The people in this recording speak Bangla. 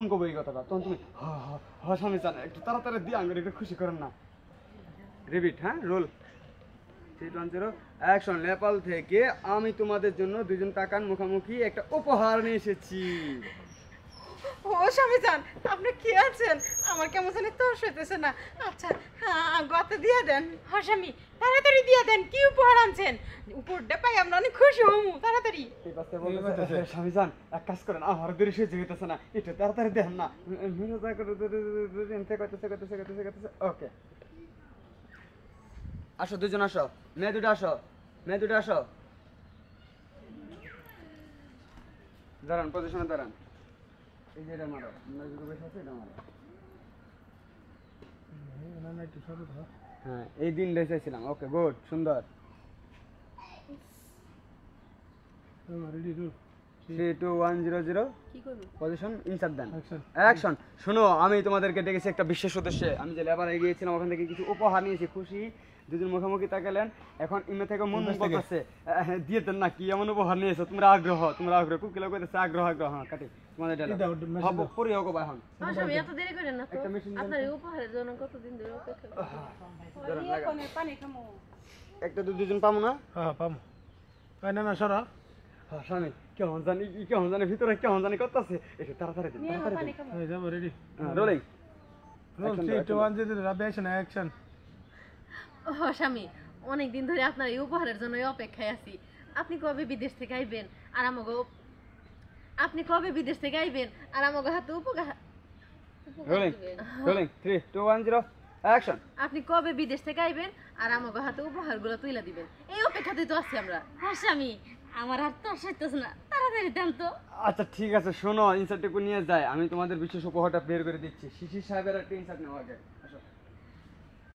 কবে এই কথাটা তখন তুমি স্বামী চান একটু তাড়াতাড়ি দিয়ে আঙ্গুর একটু খুশি করেন না। রিপিট, হ্যাঁ, রোল 3-2-1-0 অ্যাকশন। নেপাল থেকে আমি তোমাদের জন্য দুজন কাকার মুখোমুখি একটা উপহার নিয়ে এসেছি। ও স্বামী যান, আপনি কি আছেন? আমার কেমন জানি তোর সইতেছে না। আচ্ছা, গতে দিয়ে দেন। হ্যাঁ স্বামী, তাড়াতাড়ি দিয়ে দেন। কি উপহার আনছেন? উপরটা পাই আমরা অনেক খুশি হমু। তাড়াতাড়ি। এই পাশে বলতেছে স্বামী যান এক কাজ করেন, আমার দেরি সহ্য হইতেছে না, একটু তাড়াতাড়ি দেন না। ওকে, আসো দুজন, আসো মেয়ে দুটো, আসো মেয়ে দুটো, আসো। দাঁড়ান, পজিশনে দাঁড়ান। এই যে এটা মারো, বেশ আছে, এটা মারো। হ্যাঁ, এই দিন চাইছিলাম। ওকে, গুড, সুন্দর। 3-2-1-0-0 পজিশন, ইনসার্ট দেন, অ্যাকশন। শোনো, আমি তোমাদেরকে ডেকেছি একটা বিশেষ উদ্দেশ্যে। আমি যে লেবার এগিয়েছিলাম ওখান থেকে কিছু উপহার নিয়েছি। খুশি দুজন মুখোমুখি তাকালেন। এখন ইমে থেকে মন বলতেছে দিয়ে দেন না, কি এমন উপহার নিয়েছো? তোমরা আগ্রহ কুকিলা কইতেছে আগ্রহ। হ্যাঁ, কাটি তোমাদের ডায়লগ পড়ি হোক বা এখন স্বামী এত দেরি করেন না তো। একটা মেশিন আপনার এই উপহারের জন্য কতদিন ধরে অপেক্ষা করছি। পানি খামো। একটা দুজন পাবো না? হ্যাঁ পামো। না না সরা। হ্যাঁ স্বামী, কেমন জানি ভিতরে কেমন জানি করতেছে। একটু তাড়াতাড়ি দিন, তাড়াতাড়ি দিন। হয়ে যাবো রেডি। রোলিং, রোল 3-2-1-0 রাবি অ্যাকশন অ্যাকশন। ও স্বামী, অনেক দিন ধরে আপনার এই উপহারের জন্য অপেক্ষায় আছি। আপনি কবে বিদেশ থেকে আইবেন আর আমাকে হাতে উপহার রোলিং, রোলিং 3-2-1-0 অ্যাকশন। আপনি কবে বিদেশ থেকে আইবেন আর আমাকে হাতে উপহারগুলো তুলে দিবেন, এই অপেক্ষাতেই তো আছি আমরা। হ্যাঁ স্বামী, আমার আর তো সইতেছে না, তাড়াতাড়ি দেন তো। আচ্ছা ঠিক আছে, শোনো, ইনসার্টটুকু নিয়ে যায়, আমি তোমাদের বিশেষ উপহারটা বের করে দিচ্ছি। শিশির সাহেবের একটা ইনসার্ট নেওয়া আগে, আসো।